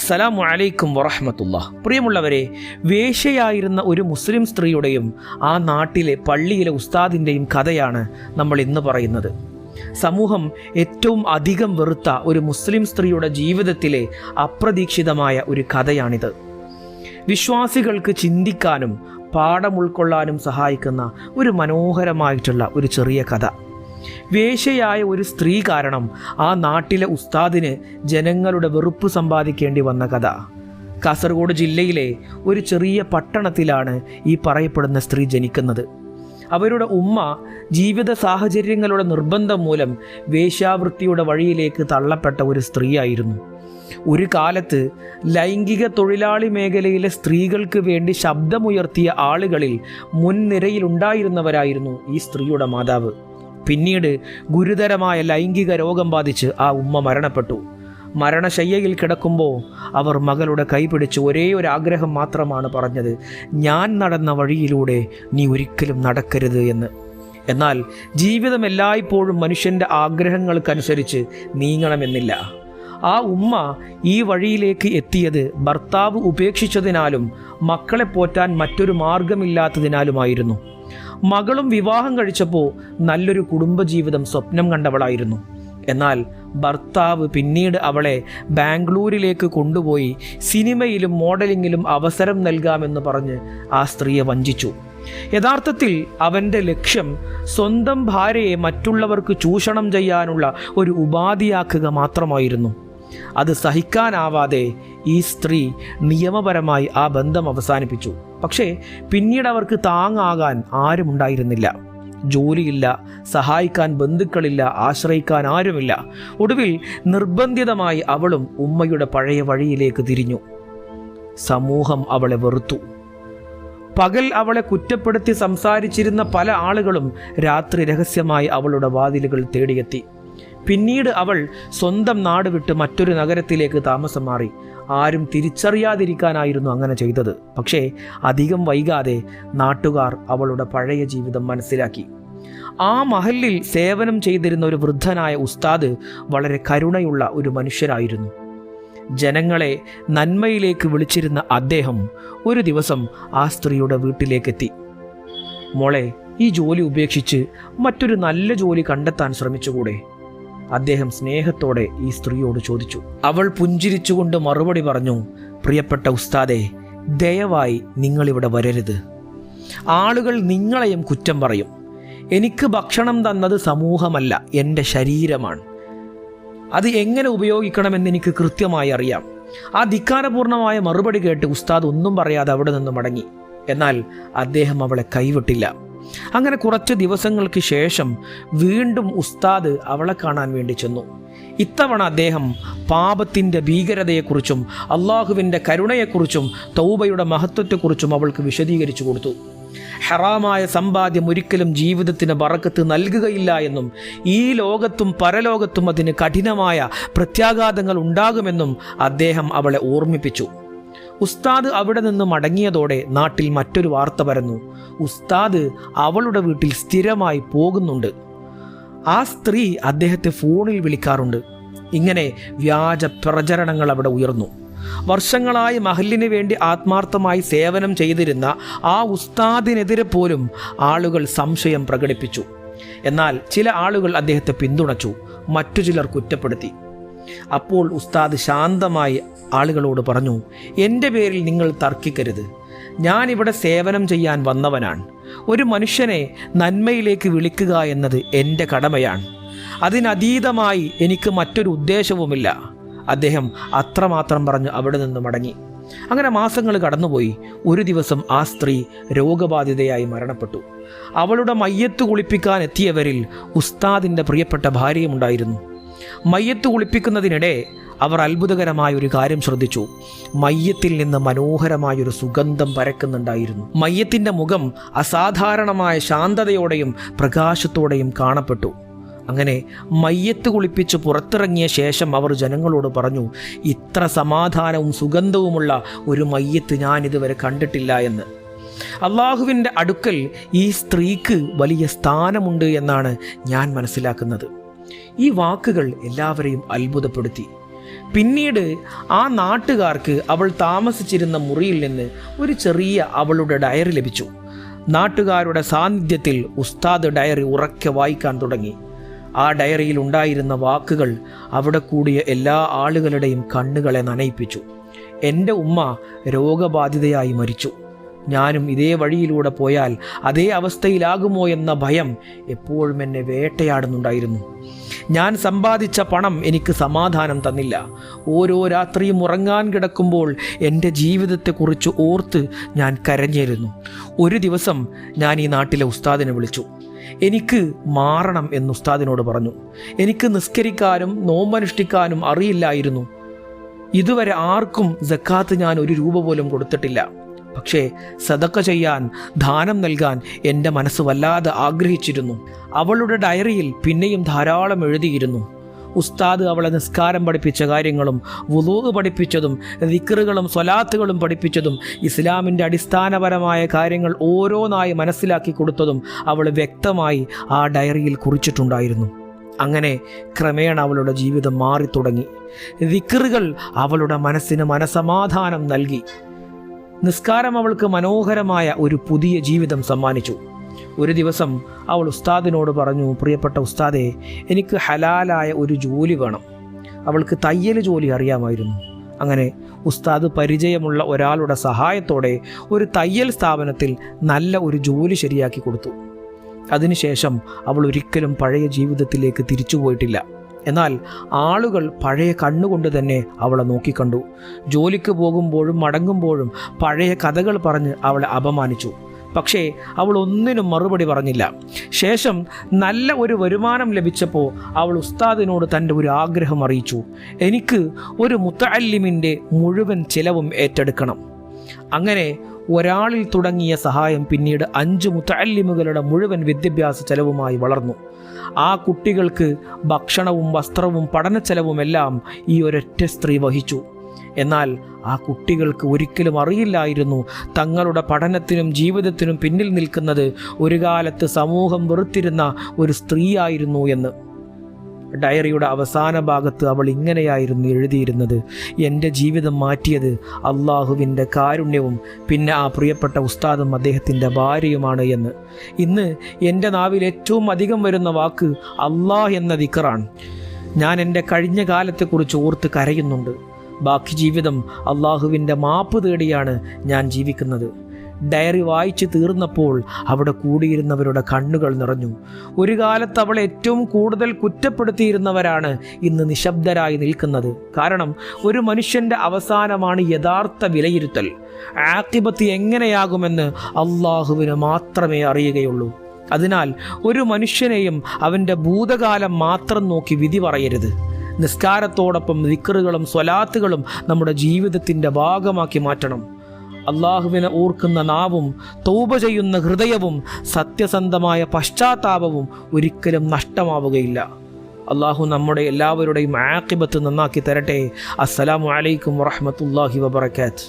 അസ്സലാമു അലൈക്കും വറഹ്മത്തുള്ളാഹ്. പ്രിയമുള്ളവരെ, വേശ്യയായിരുന്ന ഒരു മുസ്ലിം സ്ത്രീയുടെയും ആ നാട്ടിലെ പള്ളിയിലെ ഉസ്താദിൻ്റെയും കഥയാണ് നമ്മൾ ഇന്ന് പറയുന്നത്. സമൂഹം ഏറ്റവും അധികം വെറുത്ത ഒരു മുസ്ലിം സ്ത്രീയുടെ ജീവിതത്തിലെ അപ്രതീക്ഷിതമായ ഒരു കഥയാണിത്. വിശ്വാസികൾക്ക് ചിന്തിക്കാനും പാഠം ഉൾക്കൊള്ളാനും സഹായിക്കുന്ന ഒരു മനോഹരമായിട്ടുള്ള ഒരു ചെറിയ കഥ. വേശ്യയായ ഒരു സ്ത്രീ കാരണം ആ നാട്ടിലെ ഉസ്താദിന് ജനങ്ങളുടെ വെറുപ്പ് സമ്പാദിക്കേണ്ടി വന്ന കഥ. കാസർഗോഡ് ജില്ലയിലെ ഒരു ചെറിയ പട്ടണത്തിലാണ് ഈ പറയപ്പെടുന്ന സ്ത്രീ ജനിക്കുന്നത്. അവരുടെ ഉമ്മ ജീവിത സാഹചര്യങ്ങളുടെ നിർബന്ധം മൂലം വേശ്യാവൃത്തിയുടെ വഴിയിലേക്ക് തള്ളപ്പെട്ട ഒരു സ്ത്രീയായിരുന്നു. ഒരു കാലത്ത് ലൈംഗിക തൊഴിലാളി മേഖലയിലെ സ്ത്രീകൾക്ക് വേണ്ടി ശബ്ദമുയർത്തിയ ആളുകളിൽ മുൻനിരയിലുണ്ടായിരുന്നവരായിരുന്നു ഈ സ്ത്രീയുടെ മാതാവ്. പിന്നീട് ഗുരുതരമായ ലൈംഗിക രോഗം ബാധിച്ച് ആ ഉമ്മ മരണപ്പെട്ടു. മരണശയ്യയിൽ കിടക്കുമ്പോൾ അവർ മകളുടെ കൈപിടിച്ച് ഒരേ ഒരു ആഗ്രഹം മാത്രമാണ് പറഞ്ഞത്: ഞാൻ നടന്ന വഴിയിലൂടെ നീ ഒരിക്കലും നടക്കരുത് എന്ന്. എന്നാൽ ജീവിതം എല്ലായ്പ്പോഴും മനുഷ്യൻ്റെ ആഗ്രഹങ്ങൾക്കനുസരിച്ച് നീങ്ങണമെന്നില്ല. ആ ഉമ്മ ഈ വഴിയിലേക്ക് എത്തിയത് ഭർത്താവ് ഉപേക്ഷിച്ചതിനാലും മക്കളെ പോറ്റാൻ മറ്റൊരു മാർഗമില്ലാത്തതിനാലുമായിരുന്നു. മകളും വിവാഹം കഴിച്ചപ്പോൾ നല്ലൊരു കുടുംബജീവിതം സ്വപ്നം കണ്ടവളായിരുന്നു. എന്നാൽ ഭർത്താവ് പിന്നീട് അവളെ ബാംഗ്ലൂരിലേക്ക് കൊണ്ടുപോയി സിനിമയിലും മോഡലിങ്ങിലും അവസരം നൽകാമെന്ന് പറഞ്ഞ് ആ സ്ത്രീയെ വഞ്ചിച്ചു. യഥാർത്ഥത്തിൽ അവൻ്റെ ലക്ഷ്യം സ്വന്തം ഭാര്യയെ മറ്റുള്ളവർക്ക് ചൂഷണം ചെയ്യാനുള്ള ഒരു ഉപാധിയാക്കുക മാത്രമായിരുന്നു. അത് സഹിക്കാനാവാതെ ഈ സ്ത്രീ നിയമപരമായി ആ ബന്ധം അവസാനിപ്പിച്ചു. പക്ഷേ പിന്നീട് അവർക്ക് താങ്ങാകാൻ ആരുമുണ്ടായിരുന്നില്ല. ജോലിയില്ല, സഹായിക്കാൻ ബന്ധുക്കളില്ല, ആശ്രയിക്കാൻ ആരുമില്ല. ഒടുവിൽ നിർബന്ധിതമായി അവളും ഉമ്മയുടെ പഴയ വഴിയിലേക്ക് തിരിഞ്ഞു. സമൂഹം അവളെ വെറുത്തു. പകൽ അവളെ കുറ്റപ്പെടുത്തി സംസാരിച്ചിരുന്ന പല ആളുകളും രാത്രി രഹസ്യമായി അവളുടെ വാതിലുകൾ തേടിയെത്തി. പിന്നീട് അവൾ സ്വന്തം നാട് വിട്ട് മറ്റൊരു നഗരത്തിലേക്ക് താമസം മാറി. ആരും തിരിച്ചറിയാതിരിക്കാനായിരുന്നു അങ്ങനെ ചെയ്തത്. പക്ഷേ അധികം വൈകാതെ നാട്ടുകാർ അവളുടെ പഴയ ജീവിതം മനസ്സിലാക്കി. ആ മഹല്ലിൽ സേവനം ചെയ്തിരുന്ന ഒരു വൃദ്ധനായ ഉസ്താദ് വളരെ കരുണയുള്ള ഒരു മനുഷ്യരായിരുന്നു. ജനങ്ങളെ നന്മയിലേക്ക് വിളിച്ചിരുന്ന അദ്ദേഹം ഒരു ദിവസം ആ സ്ത്രീയുടെ വീട്ടിലേക്കെത്തി. മോളെ, ഈ ജോലി ഉപേക്ഷിച്ച് മറ്റൊരു നല്ല ജോലി കണ്ടെത്താൻ ശ്രമിച്ചുകൂടെ? അദ്ദേഹം സ്നേഹത്തോടെ ഈ സ്ത്രീയോട് ചോദിച്ചു. അവൾ പുഞ്ചിരിച്ചുകൊണ്ട് മറുപടി പറഞ്ഞു: പ്രിയപ്പെട്ട ഉസ്താദേ, ദയവായി നിങ്ങളിവിടെ വരരുത്. ആളുകൾ നിങ്ങളെയും കുറ്റം പറയും. എനിക്ക് ഭക്ഷണം തന്നത് സമൂഹമല്ല, എൻ്റെ ശരീരമാണ്. അത് എങ്ങനെ ഉപയോഗിക്കണമെന്ന് എനിക്ക് കൃത്യമായി അറിയാം. ആ ധിക്കാരപൂർണമായ മറുപടി കേട്ട് ഉസ്താദ് ഒന്നും പറയാതെ അവിടെ നിന്ന് മടങ്ങി. എന്നാൽ അദ്ദേഹം അവളെ കൈവിട്ടില്ല. അങ്ങനെ കുറച്ച് ദിവസങ്ങൾക്ക് ശേഷം വീണ്ടും ഉസ്താദ് അവളെ കാണാൻ വേണ്ടി ചെന്നു. ഇത്തവണ അദ്ദേഹം പാപത്തിൻ്റെ ഭീകരതയെക്കുറിച്ചും അള്ളാഹുവിൻ്റെ കരുണയെക്കുറിച്ചും തൗബയുടെ മഹത്വത്തെക്കുറിച്ചും അവൾക്ക് വിശദീകരിച്ചു കൊടുത്തു. ഹറാമായ സമ്പാദ്യം ഒരിക്കലും ജീവിതത്തിന് ബറക്കത്ത് നൽകുകയില്ല എന്നും ഈ ലോകത്തും പരലോകത്തും അതിന് കഠിനമായ പ്രത്യാഘാതങ്ങൾ ഉണ്ടാകുമെന്നും അദ്ദേഹം അവളെ ഓർമ്മിപ്പിച്ചു. ഉസ്താദ് അവിടെ നിന്ന് മടങ്ങിയതോടെ നാട്ടിൽ മറ്റൊരു വാർത്ത പരന്നു: ഉസ്താദ് അവളുടെ വീട്ടിൽ സ്ഥിരമായി പോകുന്നുണ്ട്. ആ സ്ത്രീ അദ്ദേഹത്തെ ഫോണിൽ വിളിക്കാറുണ്ട്. ഇങ്ങനെ വ്യാജ പ്രചരണങ്ങൾ അവിടെ ഉയർന്നു. വർഷങ്ങളായി മഹല്ലിന് വേണ്ടി ആത്മാർത്ഥമായി സേവനം ചെയ്തിരുന്ന ആ ഉസ്താദിനെതിരെ പോലും ആളുകൾ സംശയം പ്രകടിപ്പിച്ചു. എന്നാൽ ചില ആളുകൾ അദ്ദേഹത്തെ പിന്തുണച്ചു, മറ്റു ചിലർ കുറ്റപ്പെടുത്തി. അപ്പോൾ ഉസ്താദ് ശാന്തമായി ആളുകളോട് പറഞ്ഞു: എൻ്റെ പേരിൽ നിങ്ങൾ തർക്കിക്കരുത്. ഞാനിവിടെ സേവനം ചെയ്യാൻ വന്നവനാണ്. ഒരു മനുഷ്യനെ നന്മയിലേക്ക് വിളിക്കുക എന്നത് എൻ്റെ കടമയാണ്. അതിനതീതമായി എനിക്ക് മറ്റൊരു ഉദ്ദേശവുമില്ല. അദ്ദേഹം അത്രമാത്രം പറഞ്ഞ് അവിടെ നിന്ന് മടങ്ങി. അങ്ങനെ മാസങ്ങൾ കടന്നുപോയി. ഒരു ദിവസം ആ സ്ത്രീ രോഗബാധിതയായി മരണപ്പെട്ടു. അവളുടെ മയ്യത്ത് കുളിപ്പിക്കാൻ എത്തിയവരിൽ ഉസ്താദിൻ്റെ പ്രിയപ്പെട്ട ഭാര്യയുമുണ്ടായിരുന്നു. മയ്യത്ത് കുളിപ്പിക്കുന്നതിനിടെ അവർ അത്ഭുതകരമായ ഒരു കാര്യം ശ്രദ്ധിച്ചു. മയ്യത്തിൽ നിന്ന് മനോഹരമായൊരു സുഗന്ധം പരക്കുന്നുണ്ടായിരുന്നു. മയ്യത്തിൻ്റെ മുഖം അസാധാരണമായ ശാന്തതയോടെയും പ്രകാശത്തോടെയും കാണപ്പെട്ടു. അങ്ങനെ മയ്യത്ത് കുളിപ്പിച്ച് പുറത്തിറങ്ങിയ ശേഷം അവർ ജനങ്ങളോട് പറഞ്ഞു: ഇത്ര സമാധാനവും സുഗന്ധവുമുള്ള ഒരു മയ്യത്ത് ഞാനിതുവരെ കണ്ടിട്ടില്ല എന്ന്. അള്ളാഹുവിൻ്റെ അടുക്കൽ ഈ സ്ത്രീക്ക് വലിയ സ്ഥാനമുണ്ട് എന്നാണ് ഞാൻ മനസ്സിലാക്കുന്നത്. ഈ വാക്കുകൾ എല്ലാവരെയും അത്ഭുതപ്പെടുത്തി. പിന്നീട് ആ നാട്ടുകാർക്ക് അവൾ താമസിച്ചിരുന്ന മുറിയിൽ നിന്ന് ഒരു ചെറിയ അവളുടെ ഡയറി ലഭിച്ചു. നാട്ടുകാരുടെ സാന്നിധ്യത്തിൽ ഉസ്താദ് ഡയറി ഉറക്കെ വായിക്കാൻ തുടങ്ങി. ആ ഡയറിയിൽ ഉണ്ടായിരുന്ന വാക്കുകൾ അവിടെ കൂടിയ എല്ലാ ആളുകളുടെയും കണ്ണുകളെ നനയിപ്പിച്ചു. എൻ്റെ ഉമ്മ രോഗബാധിതയായി മരിച്ചു. ഞാനും ഇതേ വഴിയിലൂടെ പോയാൽ അതേ അവസ്ഥയിലാകുമോ എന്ന ഭയം എപ്പോഴും എന്നെ വേട്ടയാടുന്നുണ്ടായിരുന്നു. ഞാൻ സമ്പാദിച്ച പണം എനിക്ക് സമാധാനം തന്നില്ല. ഓരോ രാത്രിയും ഉറങ്ങാൻ കിടക്കുമ്പോൾ എൻ്റെ ജീവിതത്തെക്കുറിച്ച് ഓർത്ത് ഞാൻ കരഞ്ഞിരുന്നു. ഒരു ദിവസം ഞാൻ ഈ നാട്ടിലെ ഉസ്താദിനെ വിളിച്ചു. എനിക്ക് മാറണം എന്ന് ഉസ്താദിനോട് പറഞ്ഞു. എനിക്ക് നിസ്കരിക്കാനും നോമ്പനുഷ്ഠിക്കാനും അറിയില്ലായിരുന്നു. ഇതുവരെ ആർക്കും സക്കാത്ത് ഞാൻ 1 രൂപ പോലും കൊടുത്തിട്ടില്ല. പക്ഷേ സദക്ക ചെയ്യാൻ, ദാനം നൽകാൻ എൻ്റെ മനസ്സ് വല്ലാതെ ആഗ്രഹിച്ചിരുന്നു. അവളുടെ ഡയറിയിൽ പിന്നെയും ധാരാളം എഴുതിയിരുന്നു. ഉസ്താദ് അവളെ നിസ്കാരം പഠിപ്പിച്ച കാര്യങ്ങളും വുളൂ പഠിപ്പിച്ചതും ദിക്റുകളും സ്വലാത്തുകളും പഠിപ്പിച്ചതും ഇസ്ലാമിൻ്റെ അടിസ്ഥാനപരമായ കാര്യങ്ങൾ ഓരോന്നായി മനസ്സിലാക്കി കൊടുത്തതും അവൾ വ്യക്തമായി ആ ഡയറിയിൽ കുറിച്ചിട്ടുണ്ടായിരുന്നു. അങ്ങനെ ക്രമേണ അവളുടെ ജീവിതം മാറിത്തുടങ്ങി. ദിക്റുകൾ അവളുടെ മനസ്സിന് മനസമാധാനം നൽകി. നിസ്കാരം അവൾക്ക് മനോഹരമായ ഒരു പുതിയ ജീവിതം സമ്മാനിച്ചു. ഒരു ദിവസം അവൾ ഉസ്താദിനോട് പറഞ്ഞു, പ്രിയപ്പെട്ട ഉസ്താദേ, എനിക്ക് ഹലാലായ ഒരു ജോലി വേണം. അവൾക്ക് തയ്യൽ ജോലി അറിയാമായിരുന്നു. അങ്ങനെ ഉസ്താദ് പരിചയമുള്ള ഒരാളുടെ സഹായത്തോടെ ഒരു തയ്യൽ സ്ഥാപനത്തിൽ നല്ല ഒരു ജോലി ശരിയാക്കി കൊടുത്തു. അതിനുശേഷം അവൾ ഒരിക്കലും പഴയ ജീവിതത്തിലേക്ക് തിരിച്ചു പോയിട്ടില്ല. എന്നാൽ ആളുകൾ പഴയ കണ്ണുകൊണ്ട് തന്നെ അവളെ നോക്കിക്കണ്ടു. ജോലിക്ക് പോകുമ്പോഴും മടങ്ങുമ്പോഴും പഴയ കഥകൾ പറഞ്ഞ് അവളെ അപമാനിച്ചു. പക്ഷേ അവൾ ഒന്നിനും മറുപടി പറഞ്ഞില്ല. ശേഷം നല്ല ഒരു വരുമാനം ലഭിച്ചപ്പോൾ അവൾ ഉസ്താദിനോട് തൻ്റെ ഒരു ആഗ്രഹം അറിയിച്ചു. എനിക്ക് ഒരു മുത്തഅല്ലിമിൻ്റെ മുഴുവൻ ചിലവും ഏറ്റെടുക്കണം. അങ്ങനെ ഒരാളിൽ തുടങ്ങിയ സഹായം പിന്നീട് 5 മുത്തഅല്ലിമുകളുടെ മുഴുവൻ വിദ്യാഭ്യാസ ചെലവുമായി വളർന്നു. ആ കുട്ടികൾക്ക് ഭക്ഷണവും വസ്ത്രവും പഠന ചെലവുമെല്ലാം ഈ ഒരൊറ്റ സ്ത്രീ വഹിച്ചു. എന്നാൽ ആ കുട്ടികൾക്ക് ഒരിക്കലും അറിയില്ലായിരുന്നു തങ്ങളുടെ പഠനത്തിനും ജീവിതത്തിനും പിന്നിൽ നിൽക്കുന്നത് ഒരു കാലത്ത് സമൂഹം വെറുത്തിരുന്ന ഒരു സ്ത്രീയായിരുന്നു എന്ന്. ഡയറിയുടെ അവസാന ഭാഗത്ത് അവൾ ഇങ്ങനെയായിരുന്നു എഴുതിയിരുന്നത്: എൻ്റെ ജീവിതം മാറ്റിയത് അള്ളാഹുവിൻ്റെ കാരുണ്യവും പിന്നെ ആ പ്രിയപ്പെട്ട ഉസ്താദും അദ്ദേഹത്തിൻ്റെ ഭാര്യയുമാണ് എന്ന്. ഇന്ന് എൻ്റെ നാവിൽ ഏറ്റവും അധികം വരുന്ന വാക്ക് അള്ളാഹ് എന്ന ദിക്റാണ്. ഞാൻ എൻ്റെ കഴിഞ്ഞ കാലത്തെക്കുറിച്ച് ഓർത്ത് കരയുന്നുണ്ട്. ബാക്കി ജീവിതം അള്ളാഹുവിൻ്റെ മാപ്പ് തേടിയാണ് ഞാൻ ജീവിക്കുന്നത്. ഡയറി വായിച്ച് തീർന്നപ്പോൾ അവിടെ കൂടിയിരുന്നവരുടെ കണ്ണുകൾ നിറഞ്ഞു. ഒരു കാലത്ത് അവളെ ഏറ്റവും കൂടുതൽ കുറ്റപ്പെടുത്തിയിരുന്നവരാണ് ഇന്ന് നിശബ്ദരായി നിൽക്കുന്നത്. കാരണം ഒരു മനുഷ്യൻ്റെ അവസാനമാണ് യഥാർത്ഥ വിലയിരുത്തൽ. ആഖിബത്ത് എങ്ങനെയാകുമെന്ന് അള്ളാഹുവിന് മാത്രമേ അറിയുകയുള്ളൂ. അതിനാൽ ഒരു മനുഷ്യനെയും അവൻ്റെ ഭൂതകാലം മാത്രം നോക്കി വിധി പറയരുത്. നിസ്കാരത്തോടൊപ്പം ദിക്റുകളും സ്വലാത്തുകളും നമ്മുടെ ജീവിതത്തിൻ്റെ ഭാഗമാക്കി മാറ്റണം. അള്ളാഹുവിനെ ഓർക്കുന്ന നാവും തൗബ ചെയ്യുന്ന ഹൃദയവും സത്യസന്ധമായ പശ്ചാത്താപവും ഒരിക്കലും നഷ്ടമാവുകയില്ല. അള്ളാഹു നമ്മുടെ എല്ലാവരുടെയും ആഖിബത്ത് നന്നാക്കി തരട്ടെ. അസ്സലാമു അലൈക്കും വറഹ്മത്തുള്ളാഹി വബറകാതുഹു.